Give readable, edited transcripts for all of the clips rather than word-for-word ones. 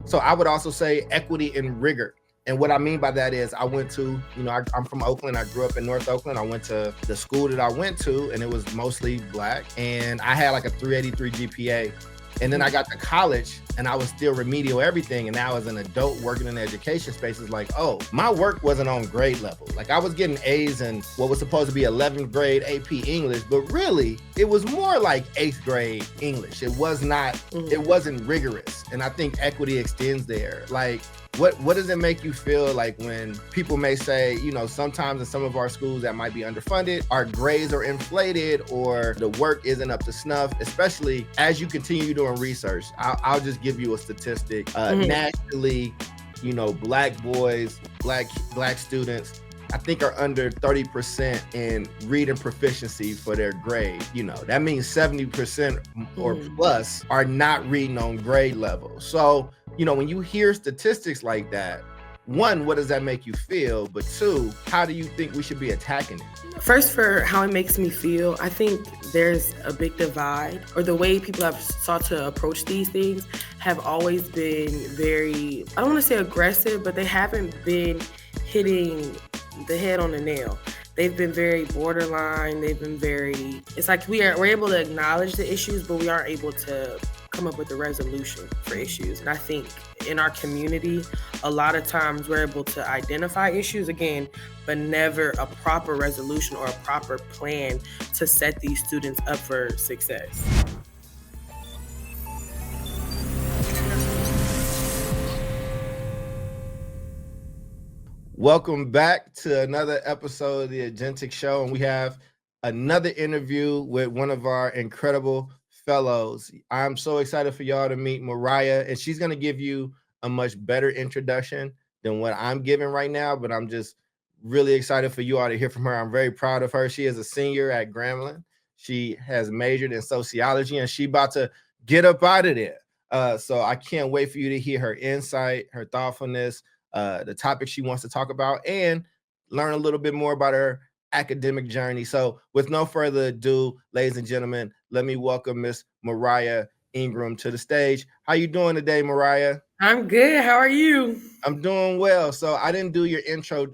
So I would also say equity and rigor. And what I mean by that is I went to, I'm from Oakland. I grew up in North Oakland. I went to the school that I went to, and it was mostly Black. And I had like a 383 GPA. And then I got to college and I was still remedial everything. And now as an adult working in the education space, it's like, oh, my work wasn't on grade level. Like I was getting A's in what was supposed to be 11th grade AP English, but really it was more like 8th grade English. It was not, it wasn't rigorous. And I think equity extends there. Like, what does it make you feel like when people may say, sometimes in some of our schools that might be underfunded, our grades are inflated or the work isn't up to snuff, especially as you continue doing research? I'll just give you a statistic. Nationally, Black boys, black students, I think are under 30% in reading proficiency for their grade. That means 70% or plus are not reading on grade level. So, when you hear statistics like that, one, what does that make you feel? But two, how do you think we should be attacking it? First, for how it makes me feel, I think there's a big divide, or the way people have sought to approach these things have always been very, I don't want to say aggressive, but they haven't been hitting the head on the nail. They've been very borderline. They've been very, it's like we're able to acknowledge the issues, but we aren't able to come up with a resolution for issues. And I think in our community, a lot of times we're able to identify issues again, but never a proper resolution or a proper plan to set these students up for success. Welcome back to another episode of the Agentic Show, and we have another interview with one of our incredible fellows. I'm so excited for y'all to meet Mariah, and she's going to give you a much better introduction than what I'm giving right now, but I'm just really excited for you all to hear from her. I'm very proud of her. She is a senior at Grambling. She has majored in sociology, and she about to get up out of there. So I can't wait for you to hear her insight, her thoughtfulness, the topic she wants to talk about, and learn a little bit more about her academic journey. So with no further ado, ladies and gentlemen, let me welcome Miss Mariah Engrum to the stage. How you doing today, Mariah? I'm good. How are you? I'm doing well. So I didn't do your intro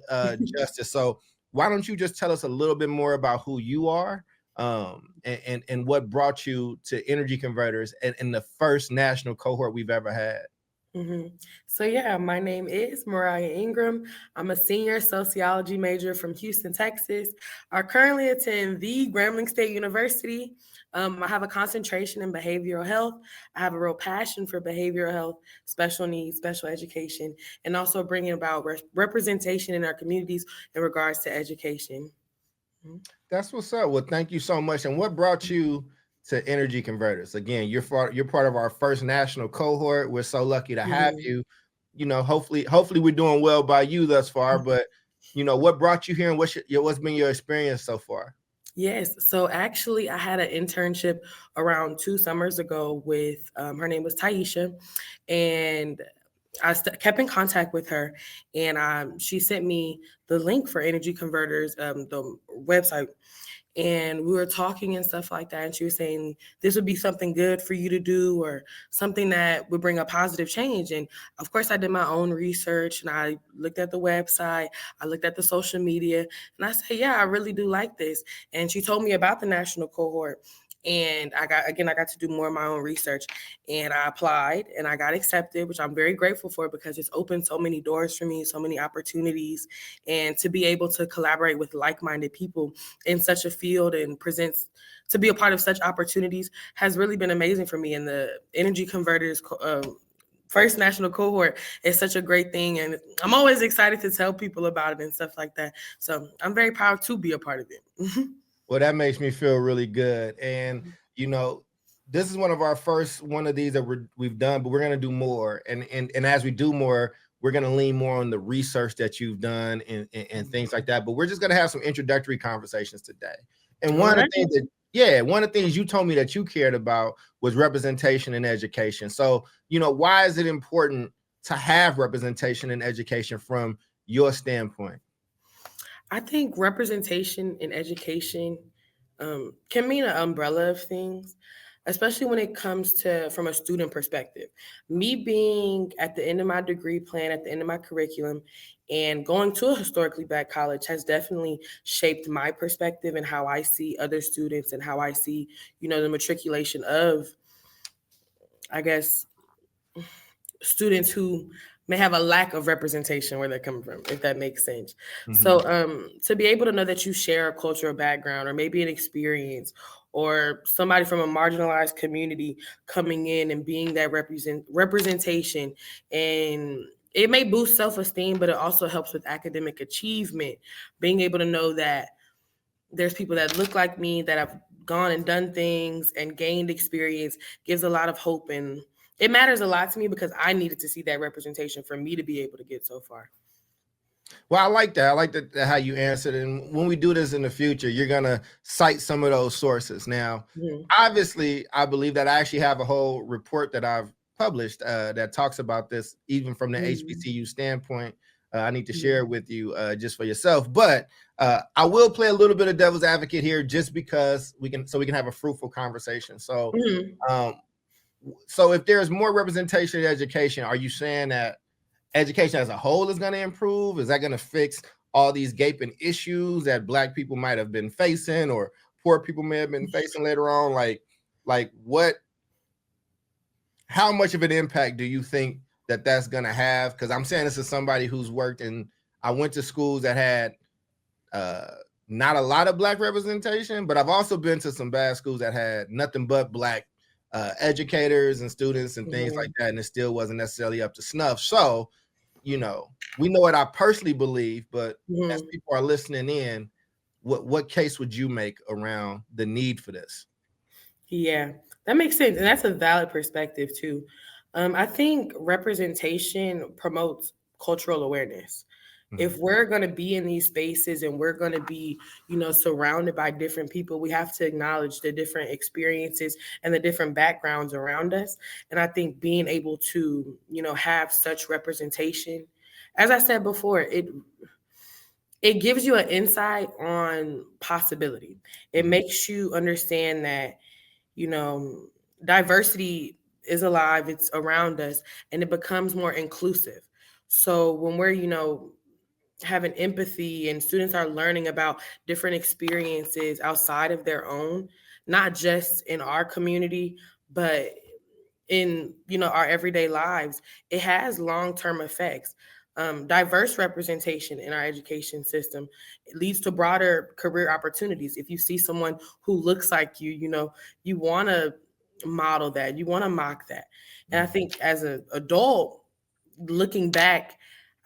justice. So why don't you just tell us a little bit more about who you are, and what brought you to Energy Converters and the first national cohort we've ever had? So yeah, my name is Mariah Engrum. I'm a senior sociology major from Houston, Texas. I currently attend the Grambling State University. I have a concentration in behavioral health. I have a real passion for behavioral health, special needs, special education, and also bringing about representation in our communities in regards to education. That's what's up. Well, thank you so much. And what brought you to Energy Converters? Again, you're part of our first national cohort. We're so lucky to have you. Hopefully we're doing well by you thus far. But what brought you here, and what's been your experience so far? Yes. So actually, I had an internship around 2 summers ago with her name was Taisha, and I kept in contact with her, and she sent me the link for Energy Converters, the website. And we were talking and stuff like that. And she was saying, this would be something good for you to do, or something that would bring a positive change. And of course, I did my own research, and I looked at the website, I looked at the social media, and I said, yeah, I really do like this. And she told me about the national cohort. And I got to do more of my own research, and I applied and I got accepted, which I'm very grateful for, because it's opened so many doors for me, so many opportunities, and to be able to collaborate with like-minded people in such a field and to be a part of such opportunities has really been amazing for me. And the Energy Converters first national cohort is such a great thing, and I'm always excited to tell people about it and stuff like that. So I'm very proud to be a part of it. Well, that makes me feel really good. And, this is one of these that we've done, but we're going to do more. And as we do more, we're going to lean more on the research that you've done and things like that. But we're just going to have some introductory conversations today. And one of the things you told me that you cared about was representation in education. So, why is it important to have representation in education from your standpoint? I think representation in education can mean an umbrella of things. especially when it comes to from a student perspective. Me being at the end of my degree plan, at the end of my curriculum, and going to a historically black college has definitely shaped my perspective and how I see other students and how I see, the matriculation of, I guess, students who may have a lack of representation where they're coming from, if that makes sense. Mhm. So to be able to know that you share a cultural background or maybe an experience or somebody from a marginalized community coming in and being that representation, and it may boost self-esteem, but it also helps with academic achievement. Being able to know that there's people that look like me that have gone and done things and gained experience gives a lot of hope, and it matters a lot to me because I needed to see that representation for me to be able to get so far. Well, I like that. I like that how you answered. And when we do this in the future, you're gonna cite some of those sources. Now, Mhm. obviously, I believe that I actually have a whole report that I've published that talks about this, even from the Mhm. HBCU standpoint. I need to share it Mhm. with you just for yourself. But I will play a little bit of devil's advocate here, just because we can have a fruitful conversation. So, Mhm. um, so if there's more representation in education, are you saying that education as a whole is going to improve? Is that going to fix all these gaping issues that Black people might have been facing, or poor people may have been facing later on? Like what? How much of an impact do you think that that's going to have? Because I'm saying this as somebody who's worked in. I went to schools that had uh, not a lot of Black representation, but I've also been to some bad schools that had nothing but Black educators and students and things like Mhm. that, and it still wasn't necessarily up to snuff. So, we know what I personally believe, but as Mhm. people are listening in, what case would you make around the need for this? Yeah, that makes sense. And that's a valid perspective, too. I think representation promotes cultural awareness. If Mhm. we're going to be in these spaces and we're going to be, surrounded by different people, we have to acknowledge the different experiences and the different backgrounds around us. And I think being able to, have such representation, as I said before, it gives you an insight on possibility. It Mhm. makes you understand that, you know, diversity is alive, it's around us, and it becomes more inclusive. So when we're, having empathy and students are learning about different experiences outside of their own, not just in our community, but in our everyday lives, it has long-term effects. Diverse representation in our education system leads to broader career opportunities. If you see someone who looks like you, you want to model that, you want to mock that. And I Mhm. think as an adult, looking back,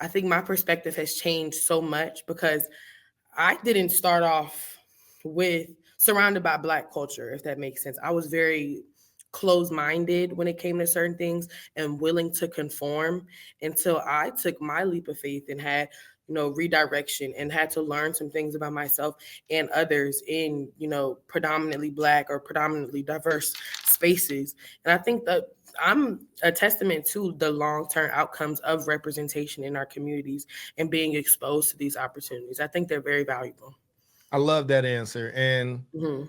I think my perspective has changed so much because I didn't start off with surrounded by Black culture, if that makes sense. I was very closed minded when it came to certain things and willing to conform until I took my leap of faith and had, redirection and had to learn some things about myself and others in, predominantly Black or predominantly diverse spaces. And I think that I'm a testament to the long term outcomes of representation in our communities and being exposed to these opportunities. I think they're very valuable. I love that answer. And Mhm.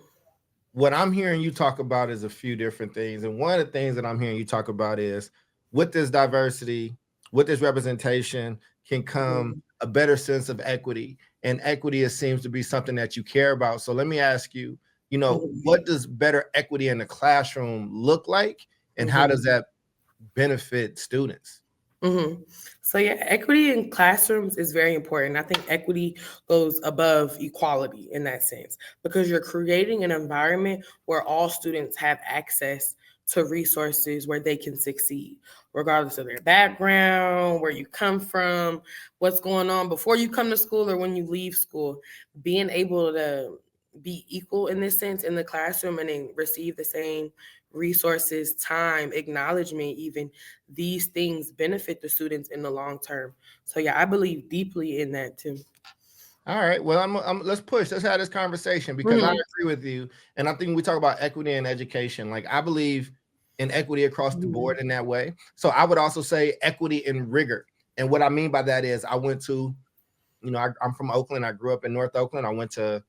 what I'm hearing you talk about is a few different things. And one of the things that I'm hearing you talk about is, with this diversity, with this representation, can come Mhm. a better sense of equity. And equity, it seems to be something that you care about. So let me ask you, Mhm. what does better equity in the classroom look like? And how does Mhm. that benefit students? Mhm. So yeah, equity in classrooms is very important. I think equity goes above equality in that sense because you're creating an environment where all students have access to resources where they can succeed, regardless of their background, where you come from, what's going on before you come to school or when you leave school. Being able to be equal in this sense in the classroom and then receive the same resources, time, acknowledgement, even these things benefit the students in the long term. So yeah, I believe deeply in that too. All right. Well, let's push. Let's have this conversation, because I Mhm. agree with you. And I think when we talk about equity in education, like, I believe in equity across the board Mhm. in that way. So I would also say equity in rigor. And what I mean by that is, I went to, I'm from Oakland. I grew up in North Oakland. I went to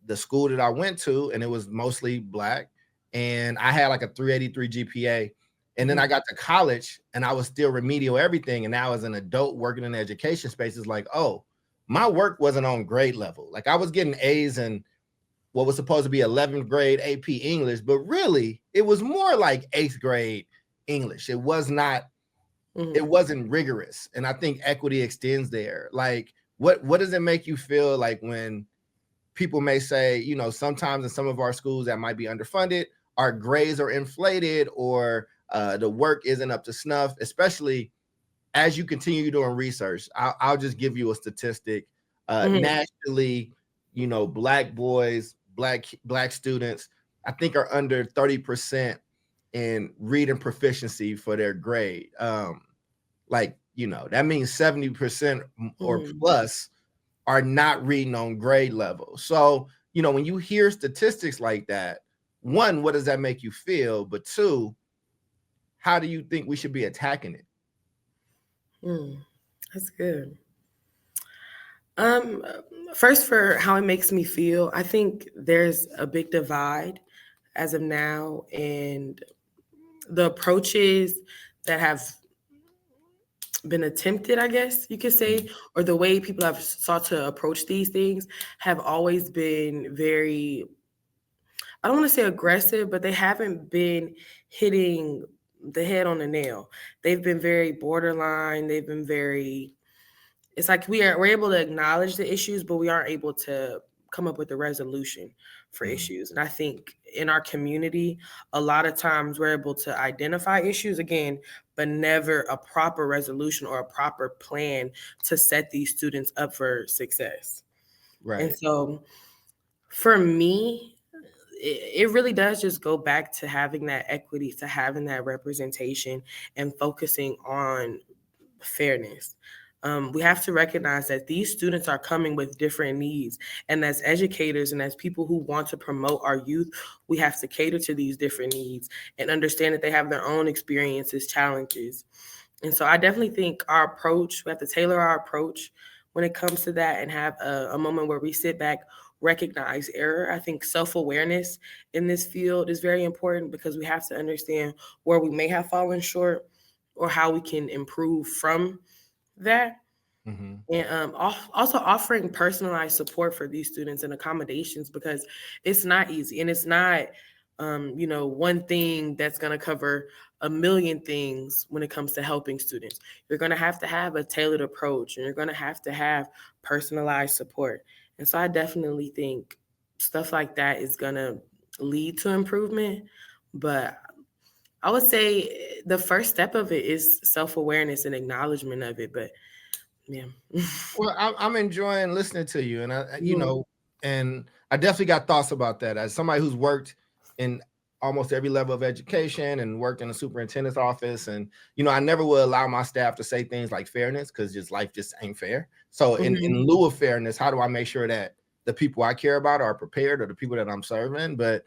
the school that I went to, and it was mostly Black. and I had like a 383 GPA. And then I got to college and I was still remedial everything. And now as an adult working in the education space, it's like, oh, my work wasn't on grade level. Like I was getting A's in what was supposed to be 11th grade AP English, but really it was more like 8th grade English. It was not, it wasn't rigorous. And I think equity extends there. Like what does it make you feel like when people may say, you know, sometimes in some of our schools that might be underfunded, our grades are inflated or the work isn't up to snuff, especially as you continue doing research. I'll just give you a statistic. Nationally, you know, Black boys, black students, I think are under 30% in reading proficiency for their grade. Like, you know, that means 70% or plus are not reading on grade level. So, you know, when you hear statistics like that, one, what does that make you feel? But two, how do you think we should be attacking it? That's good. First, for how it makes me feel, I think there's a big divide as of now, and the approaches that have been attempted, I guess you could say, or the way people have sought to approach these things have always been very, I don't want to say aggressive, but they haven't been hitting the head on the nail. They've been very borderline. They've been very, it's like we're able to acknowledge the issues, but we aren't able to come up with a resolution for issues. And I think in our community, a lot of times we're able to identify issues again, but never a proper resolution or a proper plan to set these students up for success. Right. And so for me, it really does just go back to having that equity, to having that representation and focusing on fairness. We have to recognize that these students are coming with different needs. And as educators and as people who want to promote our youth, we have to cater to these different needs and understand that they have their own experiences, challenges. And so I definitely think our approach, we have to tailor our approach when it comes to that and have a moment where we sit back, recognize error. I think self-awareness in this field is very important because we have to understand where we may have fallen short or how we can improve from that. And also offering personalized support for these students and accommodations, because it's not easy and it's not one thing that's going to cover a million things when it comes to helping students. You're going to have a tailored approach and you're going to have personalized support. And so I definitely think stuff like that is going to lead to improvement. But I would say the first step of it is self-awareness and acknowledgement of it. But yeah. Well, I'm enjoying listening to you, and you know, and I definitely got thoughts about that. As somebody who's worked in almost every level of education and worked in a superintendent's office, and you know, I never will allow my staff to say things like fairness because just life just ain't fair. So, in lieu of fairness, how do I make sure that the people I care about are prepared, or the people that I'm serving? But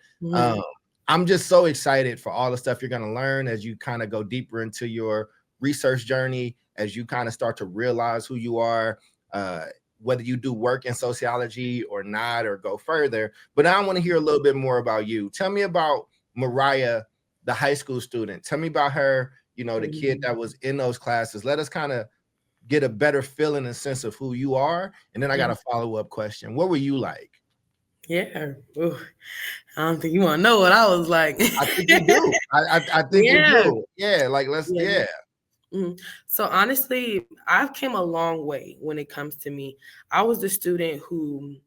I'm just so excited for all the stuff you're going to learn as you kind of go deeper into your research journey, as you kind of start to realize who you are, whether you do work in sociology or not, or go further. But I want to hear a little bit more about you. Tell me about Mariah, the high school student. Tell me about her, you know, the kid that was in those classes. Let us kind of get a better feeling and sense of who you are. And then I got a follow-up question. What were you like? Yeah. Ooh. I don't think you want to know what I was like. I think you do. I think you do. Yeah. Like, So honestly, I've came a long way when it comes to me. I was the student who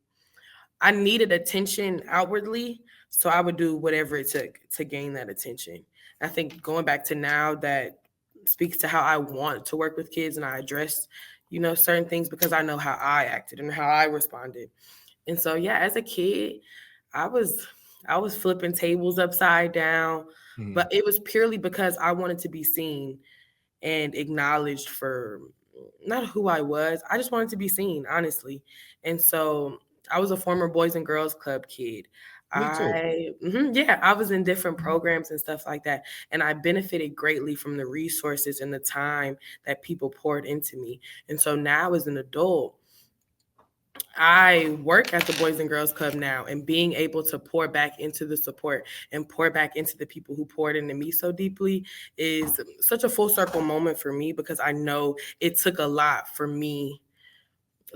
I needed attention outwardly, so I would do whatever it took to gain that attention. I think going back to now, that speaks to how I want to work with kids, and I address, certain things because I know how I acted and how I responded. And so, yeah, as a kid, I was flipping tables upside down, but it was purely because I wanted to be seen and acknowledged for not who I was. I just wanted to be seen, honestly. And so I was a former Boys and Girls Club kid. Me too. I was in different programs and stuff like that. And I benefited greatly from the resources and the time that people poured into me. And so now as an adult, I work at the Boys and Girls Club now, and being able to pour back into the support and pour back into the people who poured into me so deeply is such a full circle moment for me, because I know it took a lot for me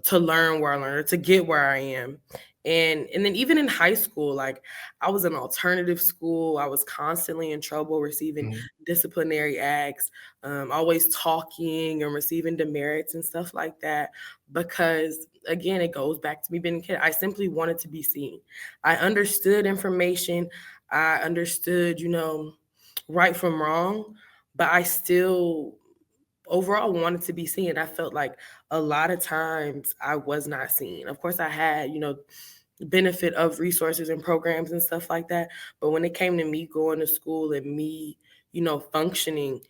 to learn where I learned, to get where I am. And then even in high school, like, I was in alternative school. I was constantly in trouble, receiving Mhm. disciplinary acts, always talking and receiving demerits and stuff like that. Because again, it goes back to me being a kid. I simply wanted to be seen. I understood information. I understood, right from wrong, but I still overall wanted to be seen. I felt like a lot of times I was not seen. Of course, I had, benefit of resources and programs and stuff like that. But when it came to me going to school and me, functioning,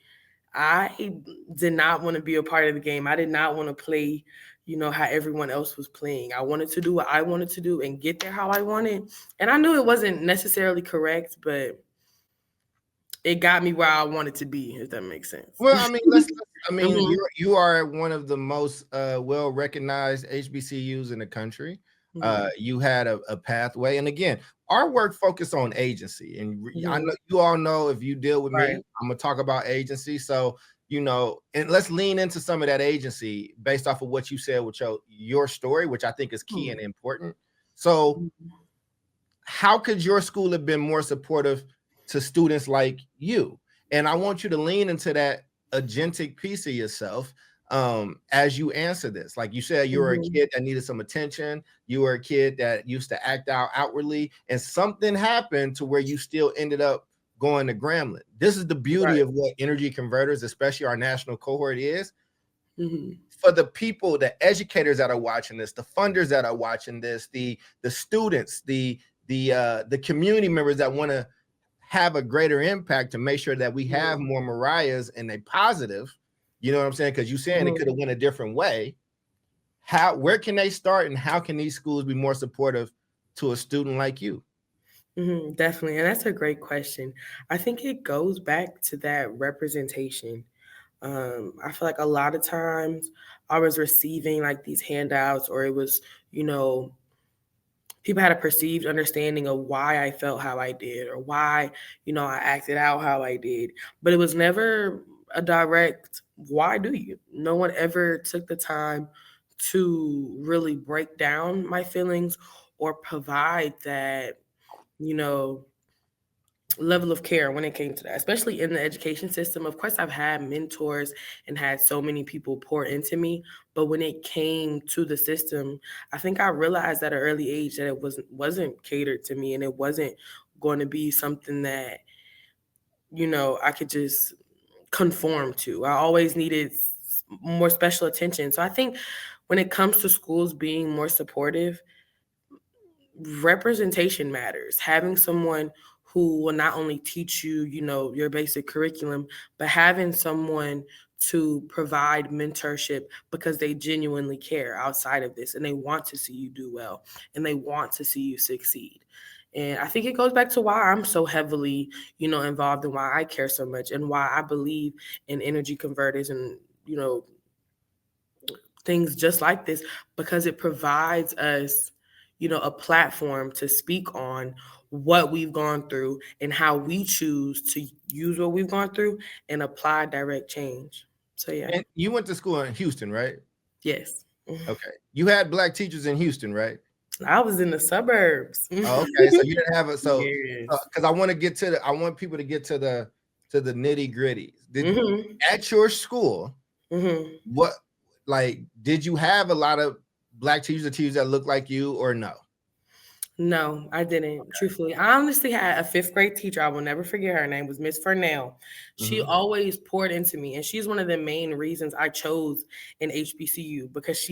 I did not want to be a part of the game. I did not want to play, how everyone else was playing. I wanted to do what I wanted to do and get there how I wanted. And I knew it wasn't necessarily correct, but it got me where I wanted to be, if that makes sense. Well, I mean, I mean, Mhm, you are one of the most well recognized HBCUs in the country. mhm, You had a pathway, and again, our work focused on agency, and I mhm. know you all know if you deal with Right. me, I'm gonna talk about agency. So and let's lean into some of that agency based off of what you said with your story, which I think is key and Mhm, important. So mhm, how could your school have been more supportive to students like you? And I want you to lean into that agentic piece of yourself as you answer this. Like you said, you were a mhm. kid that needed some attention. You were a kid that used to act out outwardly, and something happened to where you still ended up going to Grambling. This is the beauty Right. of what energy converters, especially our national cohort, is. Mhm, For the people, the educators that are watching this, the funders that are watching this, the students, the community members that want to have a greater impact to make sure that we have mhm, more Mariahs and a positive, you know what I'm saying? Because you're saying it could mhm, have went a different way. Where can they start, and how can these schools be more supportive to a student like you? mhm, definitely, and that's a great question. I think it goes back to that representation. I feel like a lot of times I was receiving like these handouts, or it was, you know, people had a perceived understanding of why I felt how I did, or why, I acted out how I did. But it was never a direct, why do you? No one ever took the time to really break down my feelings or provide that, you know, level of care when it came to that, especially in the education system. Of course, I've had mentors and had so many people pour into me, but when it came to the system, I think I realized at an early age that it wasn't catered to me, and it wasn't going to be something that, I could just conform to. I always needed more special attention. So I think when it comes to schools being more supportive, representation matters. Having someone who will not only teach you, your basic curriculum, but having someone to provide mentorship because they genuinely care outside of this, and they want to see you do well, and they want to see you succeed. And I think it goes back to why I'm so heavily, involved, and why I care so much, and why I believe in energy converters and, things just like this, because it provides us, a platform to speak on what we've gone through and how we choose to use what we've gone through and apply direct change. So yeah. And you went to school in Houston, right? Yes. Okay. You had black teachers in Houston, right? I was in the suburbs. Oh, okay, so you didn't have it. So, Yes. because I want people to get to the nitty gritty. Did Hmm. At your school, Hmm. what did you have a lot of black teachers or teachers that look like you, or no? No, I didn't. Truthfully, I honestly had a fifth grade teacher. I will never forget her name was Miss Fernell. She Hmm. always poured into me, and she's one of the main reasons I chose an HBCU, because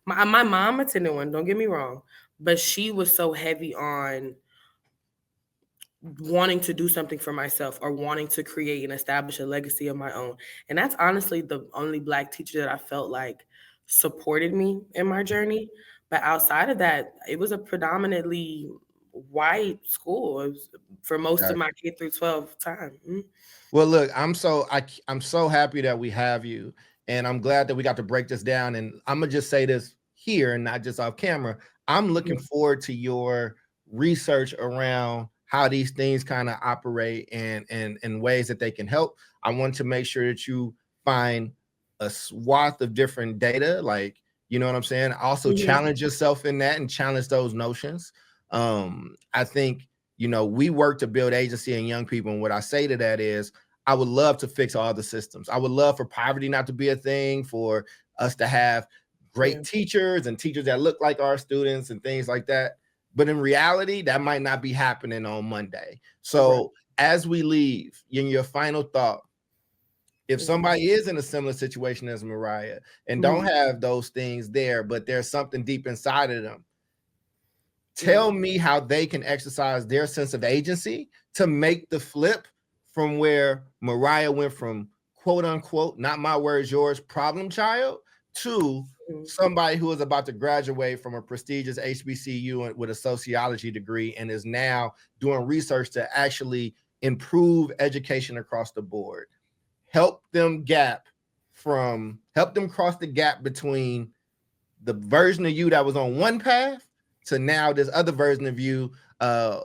my mom attended one. Don't get me wrong, but she was so heavy on wanting to do something for myself, or wanting to create and establish a legacy of my own. And that's honestly the only black teacher that I felt like supported me in my journey. But outside of that, it was a predominantly white school. It was for most of my K through 12 time. Mhm. Well, look, I'm so happy that we have you, and I'm glad that we got to break this down. And I'm gonna just say this here and not just off camera, I'm looking forward to your research around how these things kind of operate and ways that they can help. I want to make sure that you find a swath of different data, like, you know what I'm saying? Also challenge yourself in that and challenge those notions. I think, you know, we work to build agency in young people. And what I say to that is, I would love to fix all the systems. I would love for poverty not to be a thing, for us to have great teachers and teachers that look like our students and things like that. But in reality, that might not be happening on Monday. So as we leave, in your final thought, if somebody is in a similar situation as Mariah and don't have those things there, but there's something deep inside of them, tell me how they can exercise their sense of agency to make the flip from where Mariah went from, quote unquote, not my words, yours, problem child, to somebody who is about to graduate from a prestigious HBCU with a sociology degree and is now doing research to actually improve education across the board. Help them cross the gap between the version of you that was on one path to now this other version of you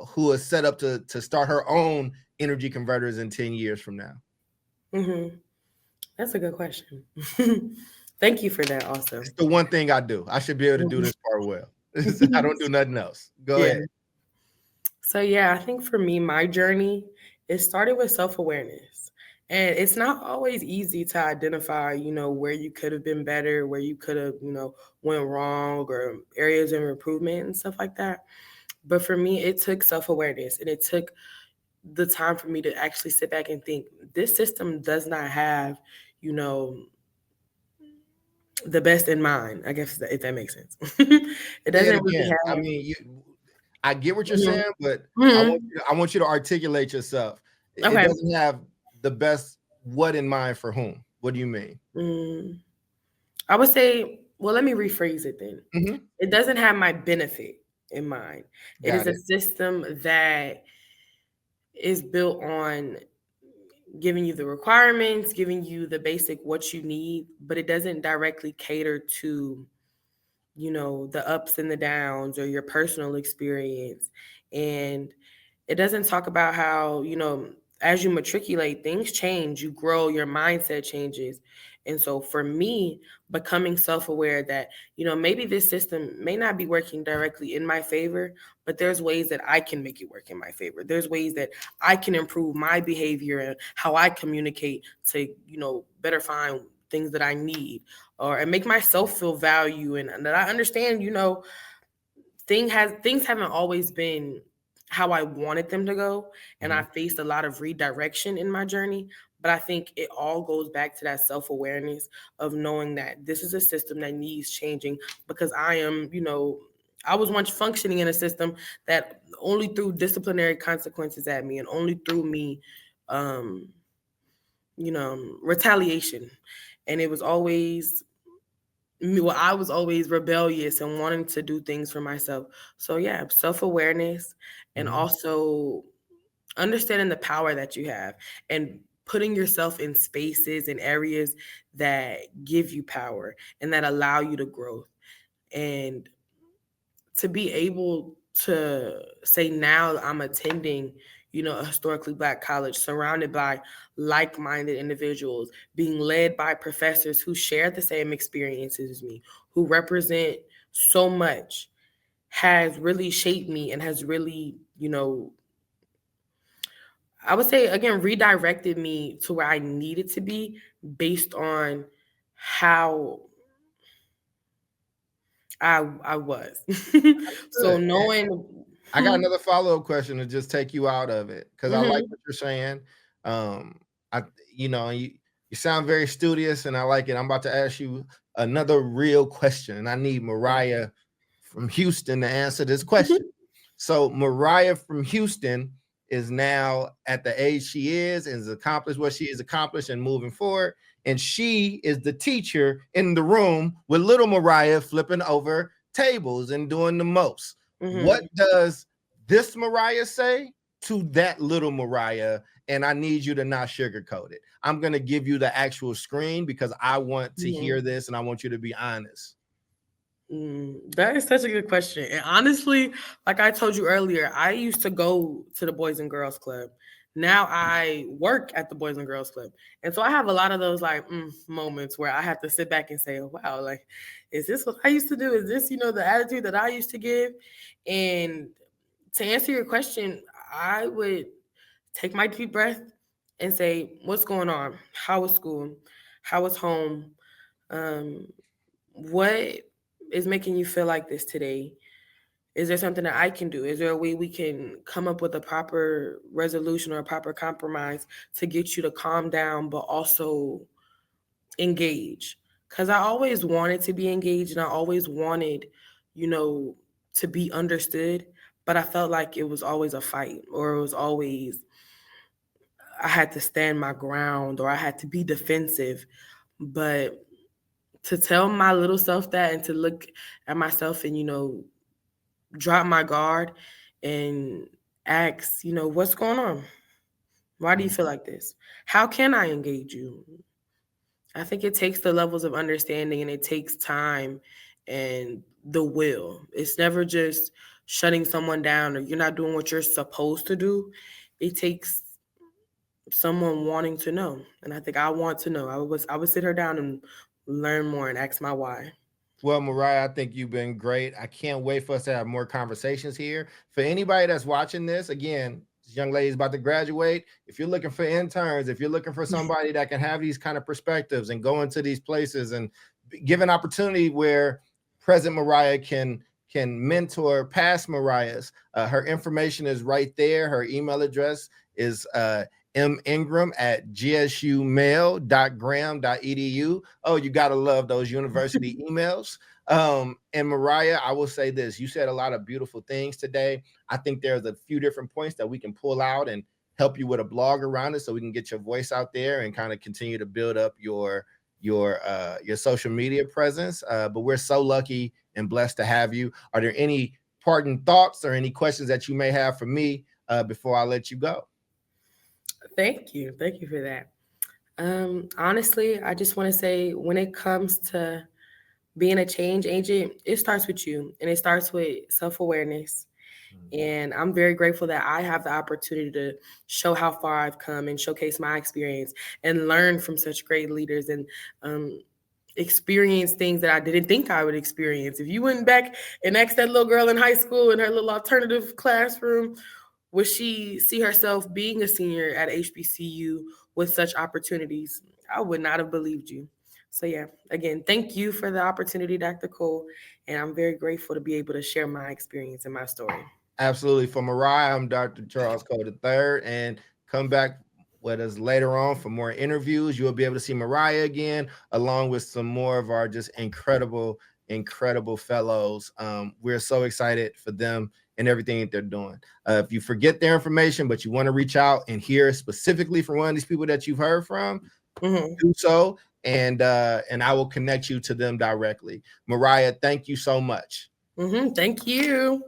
who is set up to start her own energy converters in 10 years from now. That's a good question. Thank you for that also. It's the one thing I do. I should be able to do this part well. I don't do nothing else. Go ahead. So yeah, I think for me, my journey, it started with self-awareness. And it's not always easy to identify, you know, where you could have been better, where you could have, you know, went wrong, or areas of improvement and stuff like that. But for me, it took self-awareness, and it took the time for me to actually sit back and think, this system does not have, you know, the best in mind, I guess, if that makes sense. It doesn't really have. I mean, I get what you're saying, but I want you to articulate yourself. It doesn't have the best what in mind for whom? What do you mean? I would say, well, let me rephrase it then. It doesn't have my benefit in mind. It is a system that is built on giving you the requirements, giving you the basic what you need, but it doesn't directly cater to, you know, the ups and the downs or your personal experience. And it doesn't talk about how, you know, as you matriculate, things change, you grow, your mindset changes. And so for me, becoming self-aware that, you know, maybe this system may not be working directly in my favor, but there's ways that I can make it work in my favor. There's ways that I can improve my behavior and how I communicate to, you know, better find things that I need, and make myself feel value, and that I understand, you know, things haven't always been how I wanted them to go. And I faced a lot of redirection in my journey. But I think it all goes back to that self-awareness of knowing that this is a system that needs changing, because I am, you know, I was once functioning in a system that only threw disciplinary consequences at me and only threw me, you know, retaliation. And it was always, well, I was always rebellious and wanting to do things for myself. So yeah, self-awareness, and also understanding the power that you have and putting yourself in spaces and areas that give you power and that allow you to grow. And to be able to say, now I'm attending, you know, a historically Black college surrounded by like-minded individuals, being led by professors who share the same experiences as me, who represent so much, has really shaped me and has really, you know, I would say, again, redirected me to where I needed to be based on how I was. So knowing. I got another follow-up question to just take you out of it, because I like what you're saying. You know, you sound very studious, and I like it. I'm about to ask you another real question, and I need Mariah from Houston to answer this question. So Mariah from Houston is now at the age she is and has accomplished what she has accomplished and moving forward. And she is the teacher in the room with little Mariah flipping over tables and doing the most. What does this Mariah say to that little Mariah? And I need you to not sugarcoat it. I'm going to give you the actual screen because I want to hear this and I want you to be honest. That is such a good question. And honestly, like I told you earlier, I used to go to the Boys and Girls Club. Now I work at the Boys and Girls Club. And so I have a lot of those like moments where I have to sit back and say, oh, wow, like, is this what I used to do? Is this, the attitude that I used to give? And to answer your question, I would take my deep breath and say, what's going on? How was school? How was home? Um, what is making you feel like this today? Is there something that I can do? Is there a way we can come up with a proper resolution or a proper compromise to get you to calm down, but also engage? Because I always wanted to be engaged and I always wanted, you know, to be understood, but I felt like it was always a fight or it was always, I had to stand my ground or I had to be defensive. But to tell my little self that and to look at myself and, drop my guard and ask, what's going on? Why do you feel like this? How can I engage you? I think it takes the levels of understanding and it takes time and the will. It's never just shutting someone down or you're not doing what you're supposed to do. It takes someone wanting to know. And I think I want to know. I would sit her down and learn more and ask my why. Well, Mariah, I think you've been great. I can't wait for us to have more conversations here. For anybody that's watching this, again, this young lady's about to graduate. If you're looking for interns, if you're looking for somebody that can have these kind of perspectives and go into these places and give an opportunity where present Mariah can mentor past Mariahs, her information is right there. Her email address is Engrum at gsumail.gram.edu. Oh, you got to love those university emails. And Mariah, I will say this. You said a lot of beautiful things today. I think there's a few different points that we can pull out and help you with a blog around it so we can get your voice out there and kind of continue to build up your social media presence. But we're so lucky and blessed to have you. Are there any parting thoughts or any questions that you may have for me before I let you go? Thank you. Thank you for that. Honestly, I just want to say when it comes to being a change agent, it starts with you and it starts with self awareness. And I'm very grateful that I have the opportunity to show how far I've come and showcase my experience and learn from such great leaders and experience things that I didn't think I would experience. If you went back and asked that little girl in high school in her little alternative classroom, would she see herself being a senior at HBCU with such opportunities? I would not have believed you. So, yeah, again, thank you for the opportunity, Dr. Cole. And I'm very grateful to be able to share my experience and my story. Absolutely. For Mariah, I'm Dr. Charles Cole III, and come back with us later on for more interviews. You'll be able to see Mariah again, along with some more of our just incredible, incredible fellows. We're so excited for them and everything that they're doing. If you forget their information, but you want to reach out and hear specifically from one of these people that you've heard from, do so, and I will connect you to them directly. Mariah, thank you so much. Thank you.